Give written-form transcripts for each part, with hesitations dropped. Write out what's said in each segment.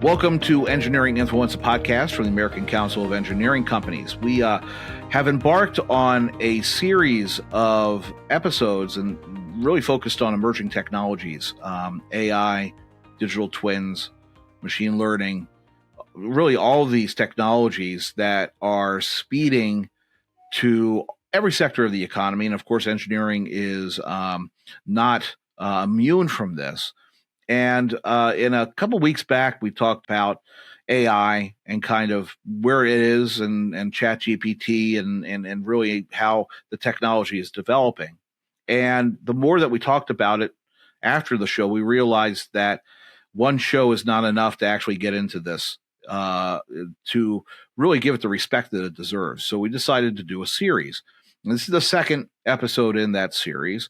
Welcome to Engineering Influence, a podcast from the American Council of Engineering Companies. We have embarked on a series of episodes and really focused on emerging technologies, AI, digital twins, machine learning, really all of these technologies that are speeding to every sector of the economy. And of course, engineering is not immune from this. And in a couple weeks back, we talked about AI and kind of where it is and ChatGPT and really how the technology is developing. And the more that we talked about it after the show, we realized that one show is not enough to actually get into this, to really give it the respect that it deserves. So we decided to do a series. And this is the second episode in that series.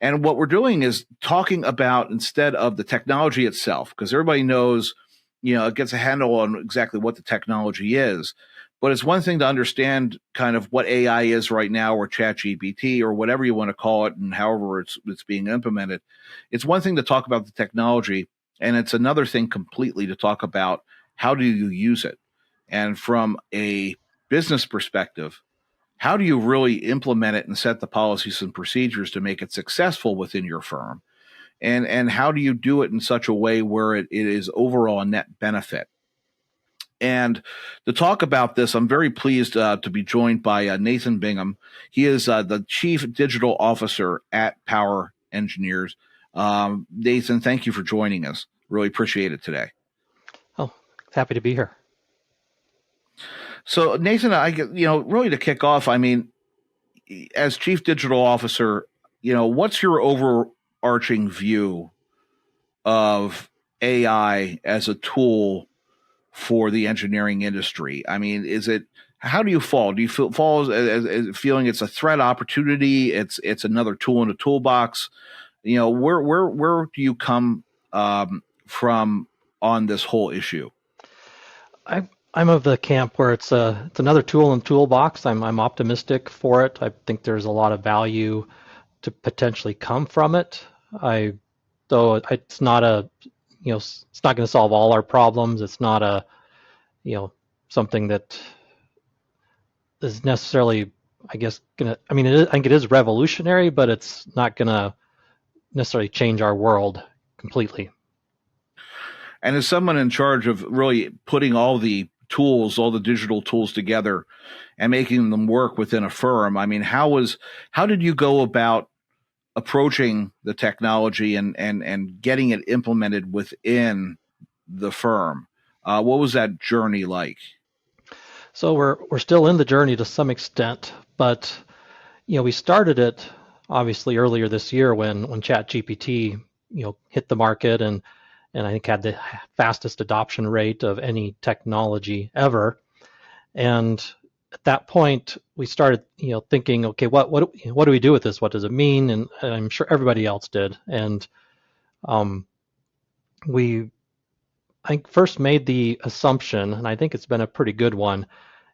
And what we're doing is talking about, instead of the technology itself, because everybody knows, it gets a handle on exactly what the technology is. But it's one thing to understand kind of what AI is right now, or ChatGPT, or whatever you want to call it, and however it's being implemented. It's one thing to talk about the technology, and it's another thing completely to talk about how do you use it. And from a business perspective, how do you really implement it and set the policies and procedures to make it successful within your firm? And how do you do it in such a way where it is overall a net benefit? And to talk about this, I'm very pleased to be joined by Nathan Bingham. He is the Chief Digital Officer at Power Engineers. Nathan, thank you for joining us. Really appreciate it today. Oh, happy to be here. So, Nathan, really to kick off, as Chief Digital Officer, what's your overarching view of AI as a tool for the engineering industry? How do you fall? Do you fall as feeling it's a threat, opportunity? It's another tool in the toolbox? Where do you come from on this whole issue? I'm of the camp where it's another tool in the toolbox. I'm optimistic for it. I think there's a lot of value to potentially come from it. Though it's not it's not going to solve all our problems. It's not something that is necessarily, I guess, I think it is revolutionary, but it's not going to necessarily change our world completely. And as someone in charge of really putting all the tools, all the digital tools together and making them work within a firm, how did you go about approaching the technology and getting it implemented within the firm? What was that journey like? So we're still in the journey to some extent, but we started it obviously earlier this year when ChatGPT hit the market and I think had the fastest adoption rate of any technology ever. And at that point, we started thinking, okay, what do we do with this? What does it mean? And I'm sure everybody else did. And I think first made the assumption, and I think it's been a pretty good one,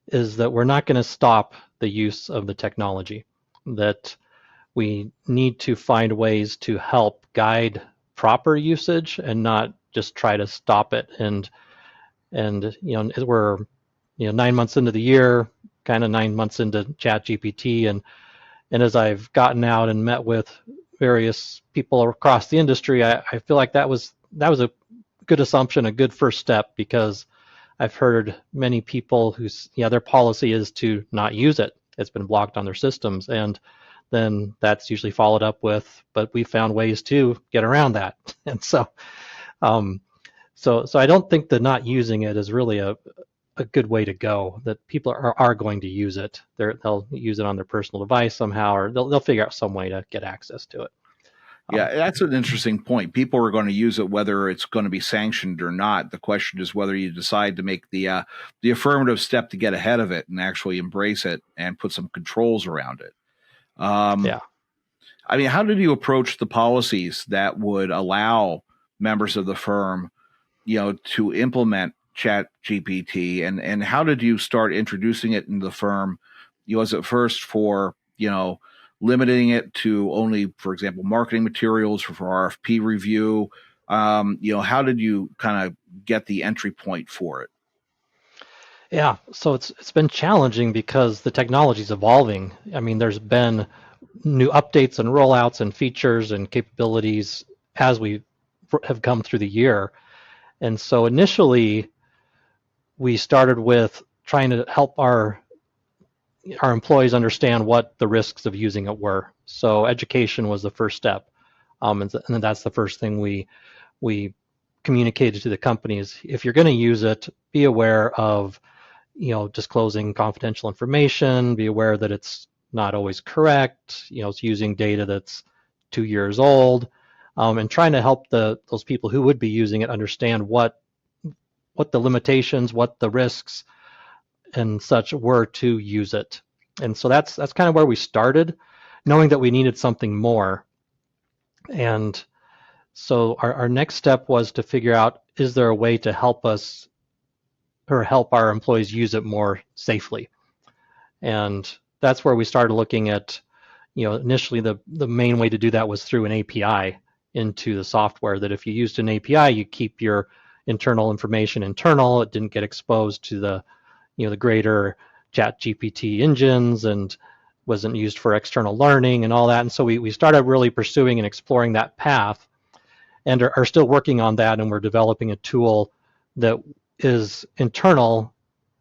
is that we're not going to stop the use of the technology, that we need to find ways to help guide proper usage and not just try to stop it. And we're 9 months into the year, kind of 9 months into ChatGPT, and as I've gotten out and met with various people across the industry, I feel like that was a good assumption, a good first step, because I've heard many people whose their policy is to not use it. It's been blocked on their systems, and then that's usually followed up with, but we found ways to get around that. And so I don't think that not using it is really a good way to go, that people are going to use it. They'll use it on their personal device somehow, or they'll figure out some way to get access to it. Yeah, that's an interesting point. People are going to use it whether it's going to be sanctioned or not. The question is whether you decide to make the affirmative step to get ahead of it and actually embrace it and put some controls around it. Yeah. How did you approach the policies that would allow members of the firm, to implement ChatGPT, and how did you start introducing it in the firm? Was it first for, limiting it to only, for example, marketing materials for RFP review? How did you kind of get the entry point for it? Yeah, so it's been challenging because the technology is evolving. I mean, there's been new updates and rollouts and features and capabilities as we have come through the year. And so initially, we started with trying to help our employees understand what the risks of using it were. So education was the first step, and that's the first thing we communicated to the companies. If you're going to use it, be aware of disclosing confidential information. Be aware that it's not always correct. It's using data that's 2 years old, and trying to help those people who would be using it understand what the limitations, what the risks, and such were to use it. And so that's kind of where we started, knowing that we needed something more. And so our next step was to figure out, is there a way to help us or help our employees use it more safely? And that's where we started looking at, initially the main way to do that was through an API into the software, that if you used an API, you keep your internal information internal. It didn't get exposed to the greater chat GPT engines and wasn't used for external learning and all that. And so we started really pursuing and exploring that path, and are still working on that. And we're developing a tool that is internal,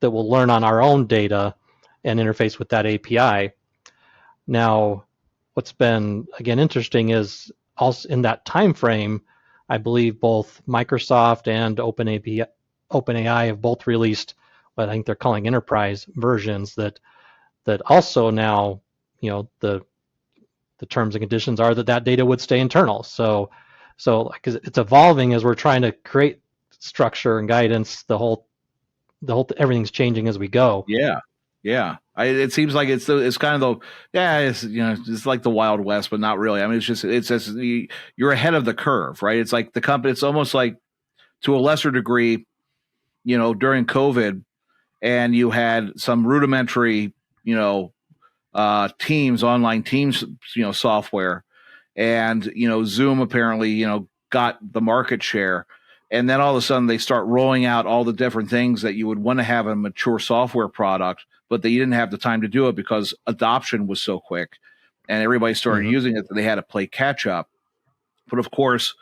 that will learn on our own data and interface with that API. Now, what's been, again, interesting is also in that time frame, I believe both Microsoft and OpenAI have both released what I think they're calling enterprise versions that also now, the terms and conditions are that data would stay internal. So because it's evolving as we're trying to create structure and guidance, everything's changing as we go. Yeah. Yeah. It seems like it's kind of it's like the Wild West, but not really. I mean, it's just you're ahead of the curve, right? It's like the company, it's almost like, to a lesser degree, during COVID, and you had some rudimentary, online teams, software, and Zoom apparently got the market share, and then all of a sudden they start rolling out all the different things that you would want to have in a mature software product, but they didn't have the time to do it because adoption was so quick and everybody started using it that they had to play catch up. But of course,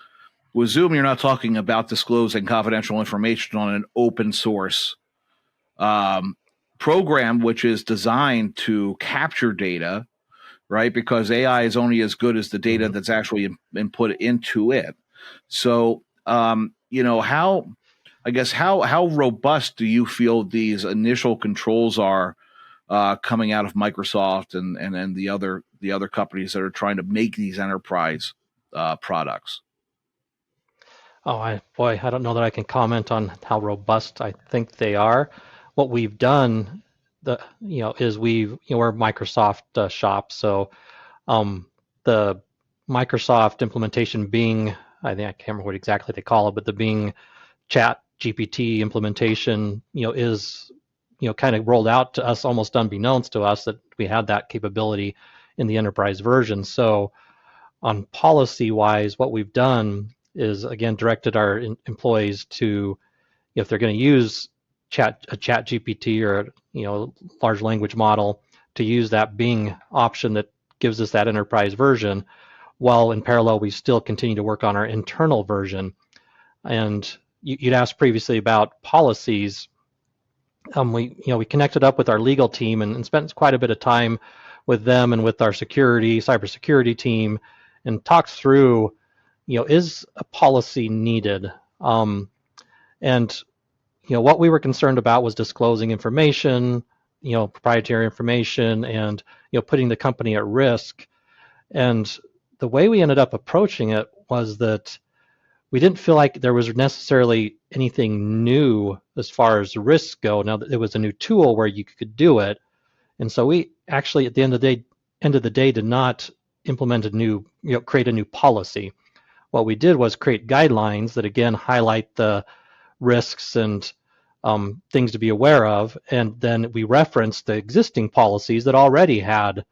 with Zoom, you're not talking about disclosing confidential information on an open source program, which is designed to capture data, right? Because AI is only as good as the data that's actually input into it. So, how robust do you feel these initial controls are coming out of Microsoft and the other companies that are trying to make these enterprise products? Oh, I don't know that I can comment on how robust I think they are. What we've done, is we're Microsoft shop, so the Microsoft implementation, Bing, I think I can't remember what exactly they call it, but the Bing Chat GPT implementation, is kind of rolled out to us almost unbeknownst to us that we had that capability in the enterprise version. So on policy wise, what we've done is, again, directed our employees to, if they're going to use a chat GPT or large language model, to use that Bing option that gives us that enterprise version, while in parallel we still continue to work on our internal version. And you'd asked previously about policies. We connected up with our legal team and spent quite a bit of time with them and with our cybersecurity team, and talked through, is a policy needed? And what we were concerned about was disclosing information, proprietary information, and putting the company at risk. And the way we ended up approaching it was that we didn't feel like there was necessarily anything new as far as risks go. Now, it was a new tool where you could do it, and so we actually, at the end of the day, did not implement create a new policy. What we did was create guidelines that, again, highlight the risks and things to be aware of, and then we referenced the existing policies that already had,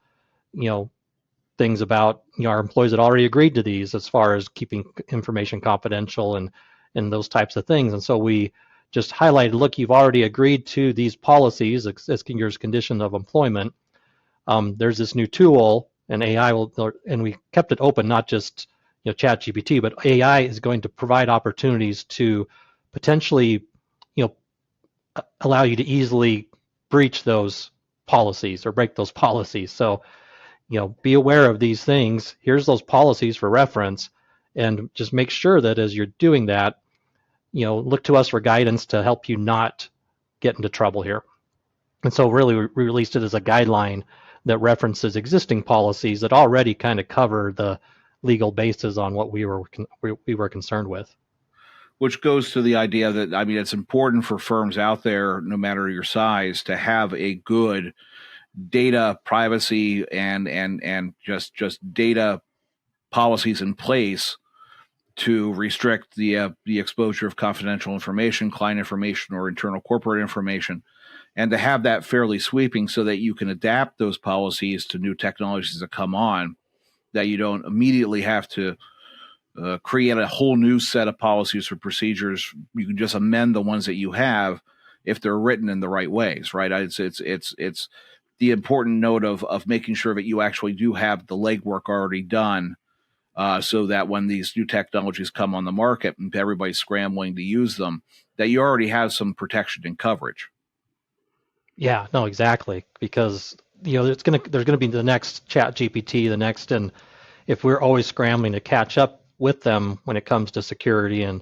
things about, our employees had already agreed to these as far as keeping information confidential and and those types of things. And so we just highlighted, look, you've already agreed to these policies as your condition of employment. There's this new tool, and AI will, and we kept it open, not just ChatGPT, but AI is going to provide opportunities to potentially allow you to easily breach those policies or break those policies. So be aware of these things. Here's those policies for reference, and just make sure that as you're doing that, look to us for guidance to help you not get into trouble here. And so really we released it as a guideline that references existing policies that already kind of cover the legal basis on what we were concerned with. Which goes to the idea that, I mean, it's important for firms out there, no matter your size, to have a good data privacy and just data policies in place to restrict the exposure of confidential information, client information, or internal corporate information, and to have that fairly sweeping so that you can adapt those policies to new technologies that come on, that you don't immediately have to create a whole new set of policies or procedures. You can just amend the ones that you have if they're written in the right ways, right? It's the important note of making sure that you actually do have the legwork already done, so that when these new technologies come on the market and everybody's scrambling to use them, that you already have some protection and coverage. Yeah, no, exactly, because there's gonna be the next Chat GPT, the next, and if we're always scrambling to catch up with them when it comes to security and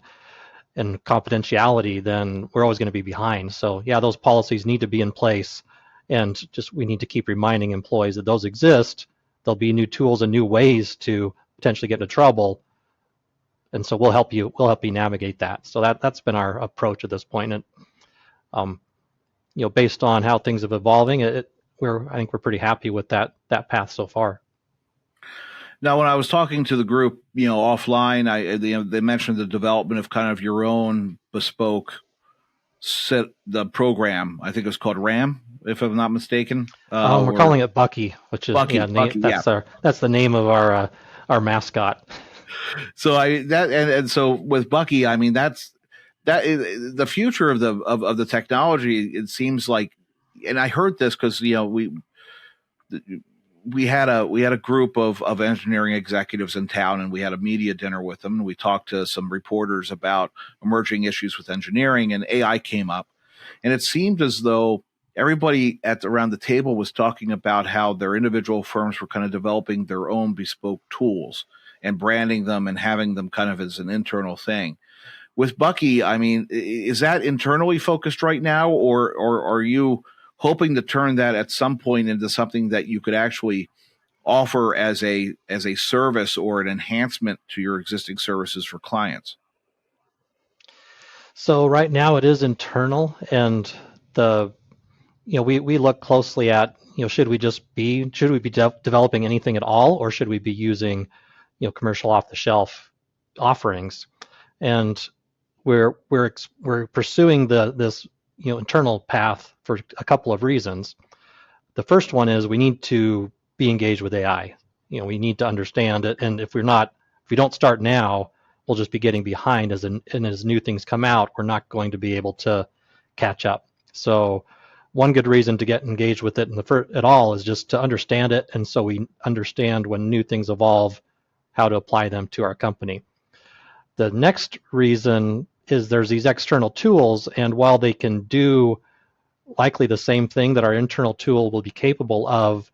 confidentiality, then we're always going to be behind. So yeah, those policies need to be in place, and just we need to keep reminding employees that those exist. There'll be new tools and new ways to potentially get into trouble, and so we'll help you navigate that. So that's been our approach at this point, and based on how things have evolving, I think we're pretty happy with that path so far. Now, when I was talking to the group, offline, they mentioned the development of kind of your own bespoke the program. I think it was called RAM, if I'm not mistaken. We're calling it Bucky, which is Bucky, that's the name of our mascot. So so with Bucky, I mean that is the future of the technology. It seems like, and I heard this because we had a group of engineering executives in town, and we had a media dinner with them, and we talked to some reporters about emerging issues with engineering, and AI came up, and it seemed as though everybody around the table was talking about how their individual firms were kind of developing their own bespoke tools and branding them and having them kind of as an internal thing. With Bucky, I mean, is that internally focused right now, or are you hoping to turn that at some point into something that you could actually offer as a service or an enhancement to your existing services for clients? So right now it is internal, and we look closely at should we be developing anything at all, or should we be using commercial off the shelf offerings? And we're pursuing this internal path for a couple of reasons. The first one is we need to be engaged with AI. We need to understand it, and if we don't start now, we'll just be getting behind as new things come out. We're not going to be able to catch up. So one good reason to get engaged with it at all is just to understand it, and so we understand when new things evolve, how to apply them to our company. The next reason is there's these external tools, and while they can do likely the same thing that our internal tool will be capable of,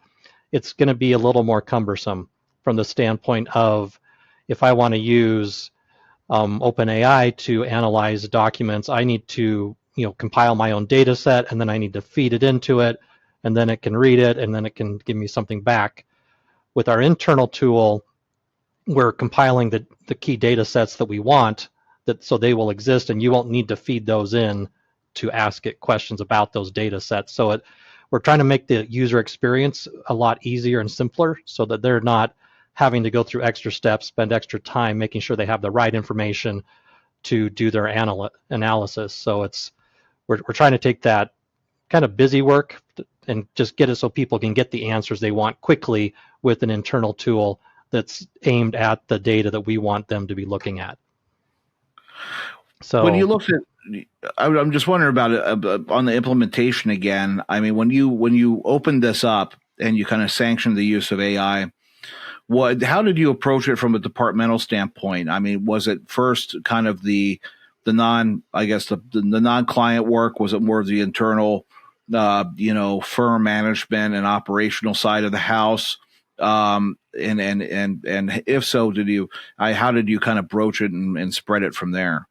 it's going to be a little more cumbersome from the standpoint of if I want to use OpenAI to analyze documents, I need to compile my own data set, and then I need to feed it into it, and then it can read it, and then it can give me something back. With our internal tool, we're compiling the key data sets that we want, so they will exist, and you won't need to feed those in to ask it questions about those data sets. So we're trying to make the user experience a lot easier and simpler so that they're not having to go through extra steps, spend extra time making sure they have the right information to do their analysis. So we're trying to take that kind of busy work and just get it so people can get the answers they want quickly with an internal tool that's aimed at the data that we want them to be looking at. When you So, looked at, I'm just wondering about it on the implementation again. I mean, when you opened this up and you kind of sanctioned the use of AI, how did you approach it from a departmental standpoint? I mean, was it first kind of the non, I guess the non-client work? Was it more of the internal, firm management and operational side of the house? And if so, how did you kind of broach it and spread it from there?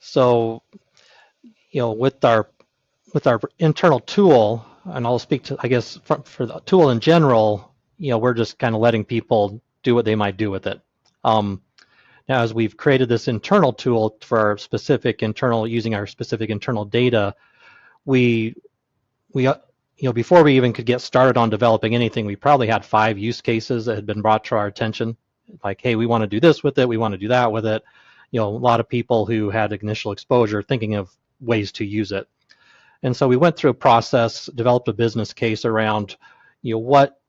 so with our internal tool, and I'll speak to, I guess, for the tool in general, we're just kind of letting people do what they might do with it. Um, Now, as we've created this internal tool for our specific internal, using our specific internal data, we before we even could get started on developing anything, we probably had 5 use cases that had been brought to our attention. Like, hey, we want to do this with it, we want to do that with it. A lot of people who had initial exposure thinking of ways to use it. And so we went through a process, developed a business case around, what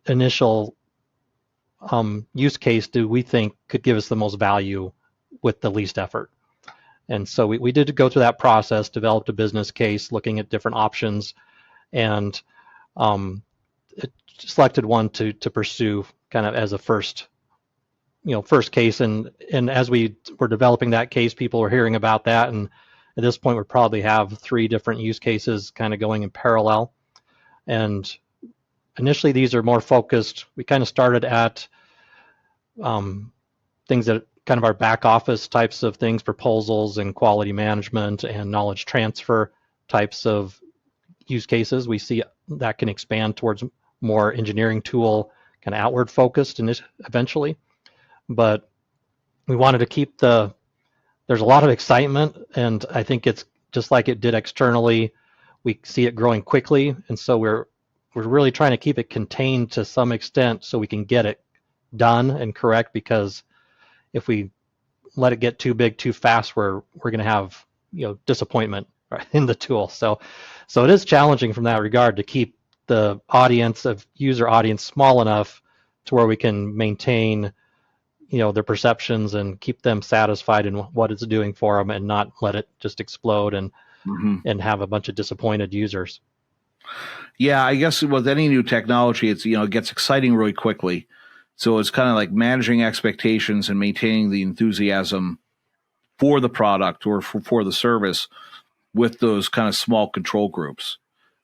initial use case do we think could give us the most value with the least effort. And so we did go through that process, developed a business case, looking at different options, and um, it selected one to pursue kind of as a first case. And as we were developing that case, people were hearing about that, and at this point, we probably have 3 different use cases kind of going in parallel. And initially, these are more focused. We kind of started at things that kind of our back office types of things, proposals and quality management and knowledge transfer types of use cases. We see that can expand towards more engineering tool kind of outward focused eventually. But we wanted to keep there's a lot of excitement, and I think it's just like it did externally. We see it growing quickly, and so we're really trying to keep it contained to some extent so we can get it done and correct, because if we let it get too big too fast, we're going to have disappointment in the tool. So it is challenging from that regard to keep the user audience small enough to where we can maintain their perceptions and keep them satisfied in what it's doing for them, and not let it just explode and have a bunch of disappointed users. Yeah, I guess with any new technology, it gets exciting really quickly. So it's kind of like managing expectations and maintaining the enthusiasm for the product or for the service with those kind of small control groups.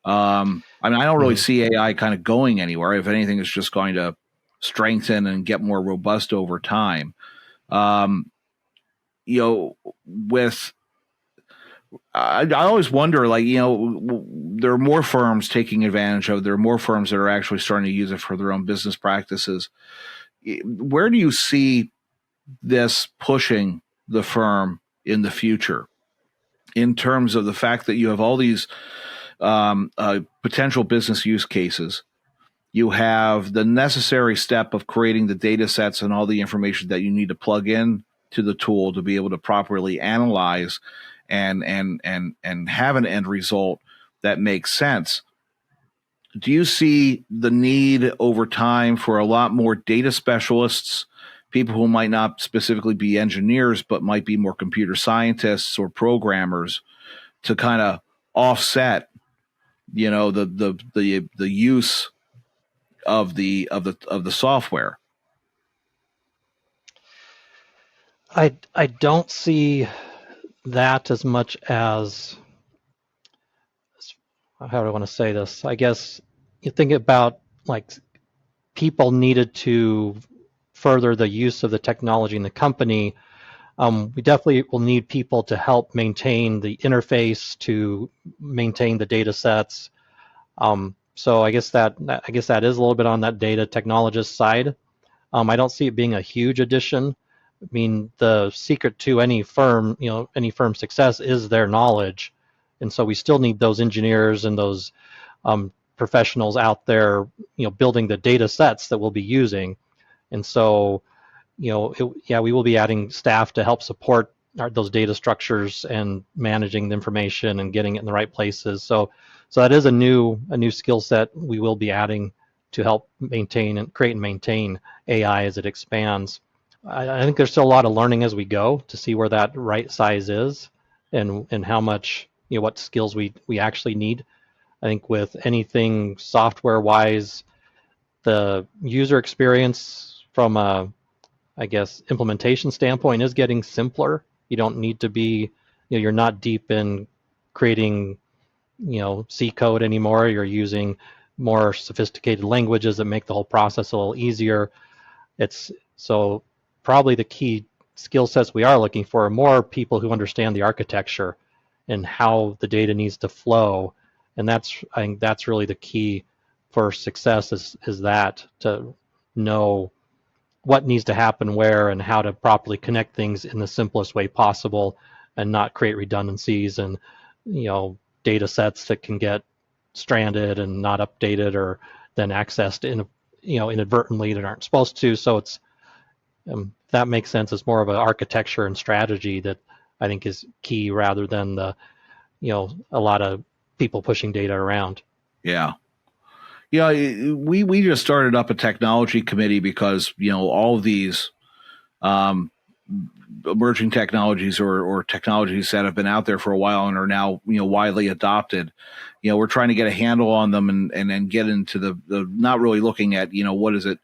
I mean, I don't really see AI kind of going anywhere. If anything, it's just going to strengthen and get more robust over time. With I always wonder, like, there are more firms taking advantage of it. There are more firms that are actually starting to use it for their own business practices. Where do you see this pushing the firm in the future in terms of the fact that you have all these potential business use cases? You have the necessary step of creating the data sets and all the information that you need to plug in to the tool to be able to properly analyze and have an end result that makes sense. Do you see the need over time for a lot more data specialists, people who might not specifically be engineers, but might be more computer scientists or programmers, to kind of offset, the use of the software? I don't see that as much as, how do I want to say this? I guess you think about, like, people needed to further the use of the technology in the company. We definitely will need people to help maintain the interface, to maintain the data sets. So I guess that is a little bit on that data technologist side. I don't see it being a huge addition. I mean, the secret to any firm, any firm's success is their knowledge, and so we still need those engineers and those professionals out there, building the data sets that we'll be using. And so, we will be adding staff to help support those data structures and managing the information and getting it in the right places. So that is a new skill set we will be adding to help maintain and create and maintain AI as it expands. I think there's still a lot of learning as we go to see where that right size is, and how much, what skills we actually need. I think with anything software wise, the user experience from a, I guess, implementation standpoint is getting simpler. You don't need to be, you're not deep in creating, C code anymore. You're using more sophisticated languages that make the whole process a little easier. It's so probably the key skill sets we are looking for are more people who understand the architecture and how the data needs to flow. And I think that's really the key for success is that to know what needs to happen where and how to properly connect things in the simplest way possible and not create redundancies and data sets that can get stranded and not updated or then accessed inadvertently that aren't supposed to. So it's if that makes sense. It's more of an architecture and strategy that I think is key rather than a lot of people pushing data around. Yeah. Yeah, we just started up a technology committee because all of these um, emerging technologies or technologies that have been out there for a while and are now widely adopted. We're trying to get a handle on them and get into the not really looking at what is it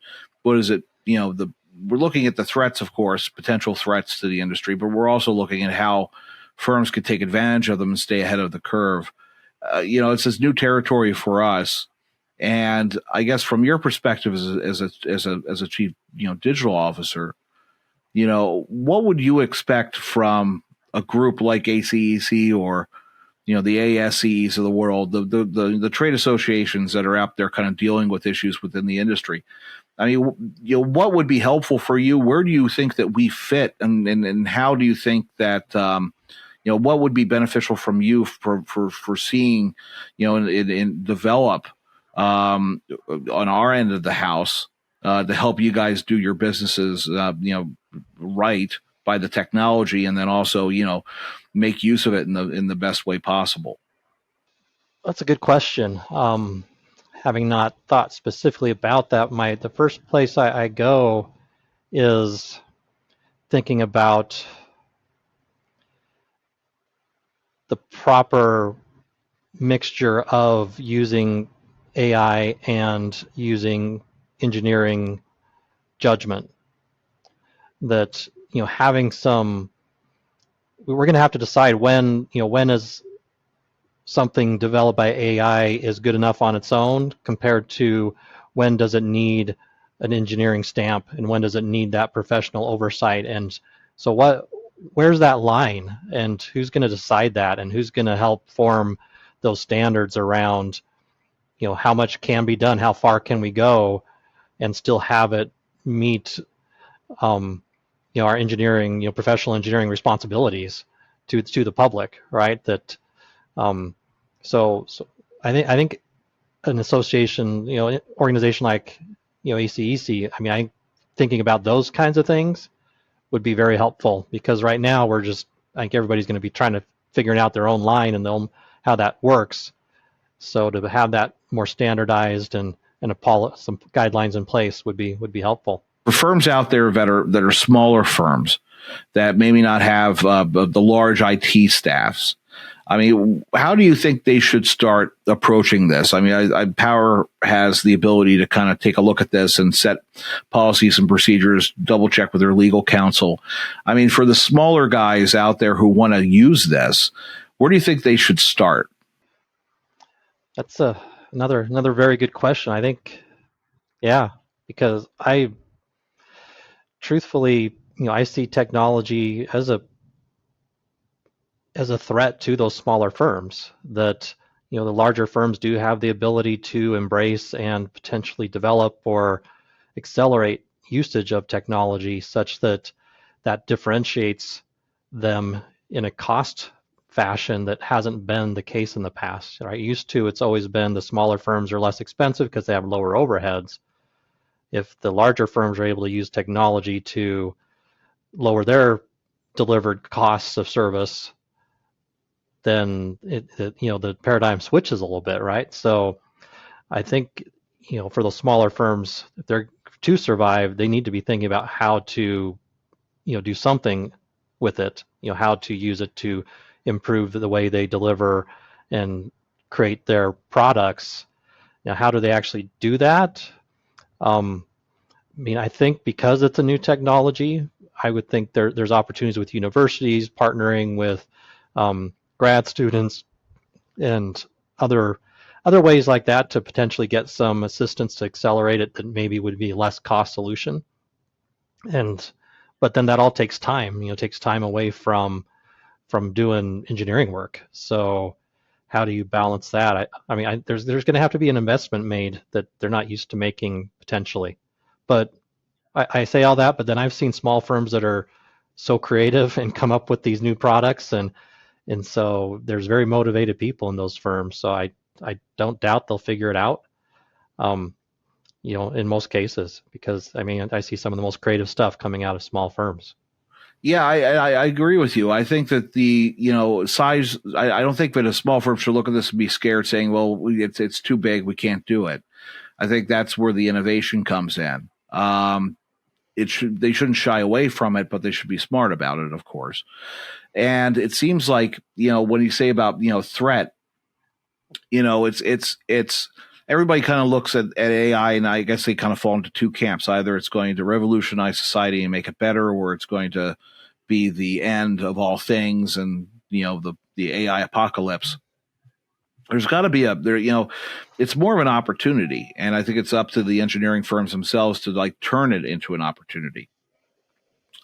we're looking at the threats, of course, potential threats to the industry, but we're also looking at how firms could take advantage of them and stay ahead of the curve. It's this new territory for us. And I guess from your perspective as a chief digital officer, what would you expect from a group like ACEC or the ASCEs of the world, the trade associations that are out there kind of dealing with issues within the industry? I mean, what would be helpful for you? Where do you think that we fit, and how do you think that what would be beneficial from you for seeing in develop on our end of the house to help you guys do your businesses right by the technology, and then also make use of it in the best way possible? That's a good question. Having not thought specifically about that, the first place I go is thinking about the proper mixture of using AI and using engineering judgment. That having some, we're going to have to decide when is something developed by AI is good enough on its own compared to when does it need an engineering stamp and when does it need that professional oversight. And so where's that line, and who's going to decide that, and who's going to help form those standards around how much can be done, how far can we go and still have it meet our engineering, professional engineering responsibilities to the public, right? That so I think an association, organization like ACEC, I mean, I thinking about those kinds of things would be very helpful, because right now I think everybody's going to be trying to figure out their own line and how that works. So to have that more standardized and some guidelines in place would be helpful. For firms out there that are smaller firms that maybe not have the large IT staffs, I mean, how do you think they should start approaching this? I mean, Power has the ability to kind of take a look at this and set policies and procedures, double check with their legal counsel. I mean, for the smaller guys out there who want to use this, where do you think they should start? That's another very good question. I think, yeah, because truthfully, I see technology as a threat to those smaller firms. That the larger firms do have the ability to embrace and potentially develop or accelerate usage of technology such that differentiates them in a cost fashion that hasn't been the case in the past. Right? It's always been the smaller firms are less expensive because they have lower overheads. If the larger firms are able to use technology to lower their delivered costs of service, then the paradigm switches a little bit, right? So I think for those smaller firms, if they're to survive, they need to be thinking about how to do something with it, how to use it to improve the way they deliver and create their products. Now, how do they actually do that? I think because it's a new technology, I would think there's opportunities with universities partnering with grad students and other other ways like that to potentially get some assistance to accelerate it that maybe would be a less cost solution. And but then that all takes time. Takes time away from doing engineering work. So how do you balance that? There's going to have to be an investment made that they're not used to making potentially. But I say all that, but then I've seen small firms that are so creative and come up with these new products, and so there's very motivated people in those firms. So I don't doubt they'll figure it out. Um, in most cases, because I see some of the most creative stuff coming out of small firms. Yeah, I agree with you. I think that the size. I don't think that a small firm should look at this and be scared, saying, "Well, it's too big, we can't do it." I think that's where the innovation comes in. They shouldn't shy away from it, but they should be smart about it, of course. And it seems like when you say about threat, it's everybody kind of looks at AI, and I guess they kind of fall into two camps. Either it's going to revolutionize society and make it better, or it's going to be the end of all things and the AI apocalypse. There's got to be it's more of an opportunity, and I think it's up to the engineering firms themselves to like turn it into an opportunity.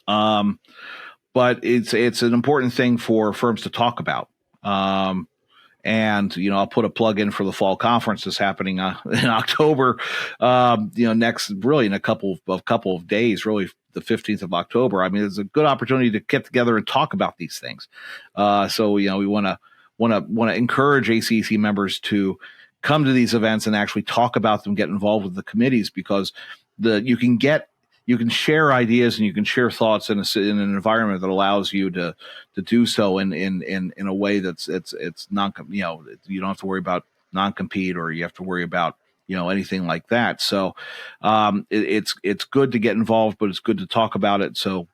But it's an important thing for firms to talk about. And I'll put a plug in for the fall conference that's happening in October. Next, really in a couple of days, really the 15th of October. It's a good opportunity to get together and talk about these things. So we want to encourage ACEC members to come to these events and actually talk about them, get involved with the committees, because you can share ideas and you can share thoughts in an environment that allows you to do so in a way that's it's non you don't have to worry about non-compete, or you have to worry about anything like that. So it's good to get involved, but it's good to talk about it. So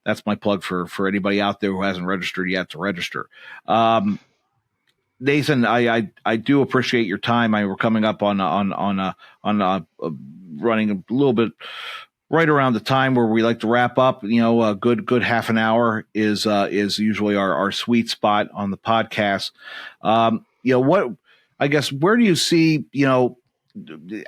that's my plug for anybody out there who hasn't registered yet to register. Nathan, I do appreciate your time. We're coming up on running a little bit right around the time where we like to wrap up. A good half an hour is usually our sweet spot on the podcast. What I guess, where do you see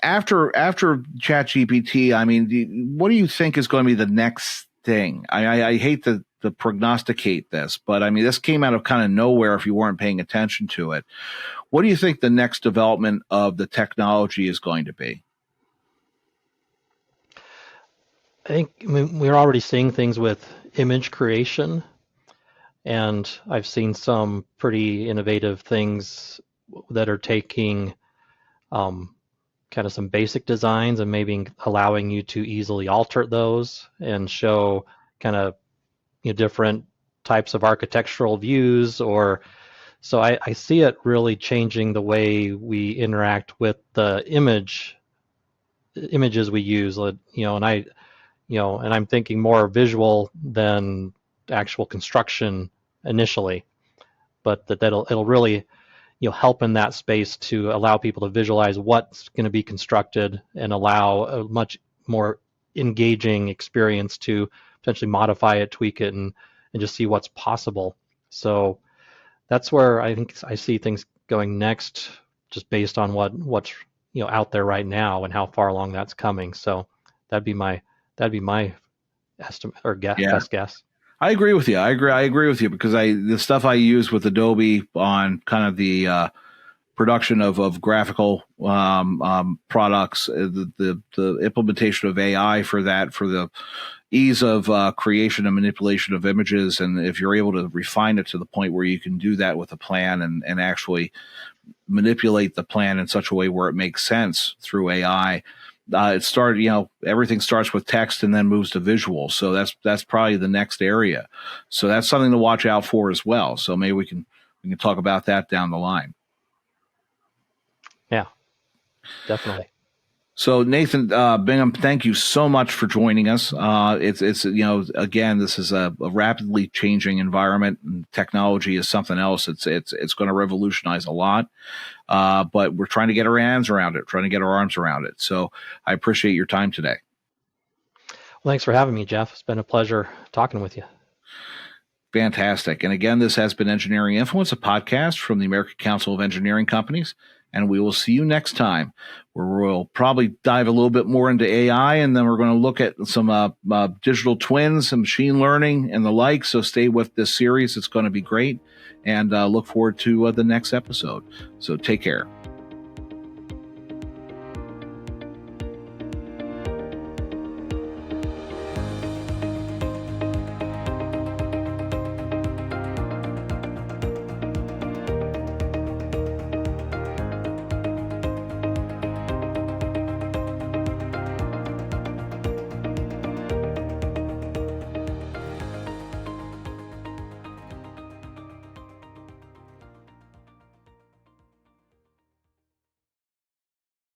after ChatGPT? What do you think is going to be the next thing? I hate to prognosticate this, but this came out of kind of nowhere if you weren't paying attention to it. What do you think the next development of the technology is going to be? We're already seeing things with image creation, and I've seen some pretty innovative things that are taking kind of some basic designs and maybe allowing you to easily alter those and show kind of different types of architectural views. Or so I see it really changing the way we interact with the images we use. And I'm thinking more visual than actual construction initially, but it'll really help in that space to allow people to visualize what's going to be constructed and allow a much more engaging experience to potentially modify it, tweak it, and just see what's possible. So that's where I think I see things going next, just based on what's out there right now and how far along that's coming. So that'd be my estimate or best guess. I agree with you. I agree with you, because the stuff I use with Adobe on kind of the production of graphical products, the implementation of AI for that, for the ease of creation and manipulation of images, and if you're able to refine it to the point where you can do that with a plan and actually manipulate the plan in such a way where it makes sense through AI. Everything starts with text and then moves to visual. So that's probably the next area. So that's something to watch out for as well. So maybe we can talk about that down the line. Yeah, definitely. So Nathan Bingham, thank you so much for joining us. It's again, this is a rapidly changing environment, and technology is something else. It's going to revolutionize a lot, but we're trying to get our hands around it, trying to get our arms around it. So I appreciate your time today. Well, thanks for having me, Jeff. It's been a pleasure talking with you. Fantastic. And again, this has been Engineering Influence, a podcast from the American Council of Engineering Companies. And we will see you next time, where we'll probably dive a little bit more into AI, and then we're going to look at some digital twins and machine learning and the like. So stay with this series. It's going to be great. And look forward to the next episode. So take care.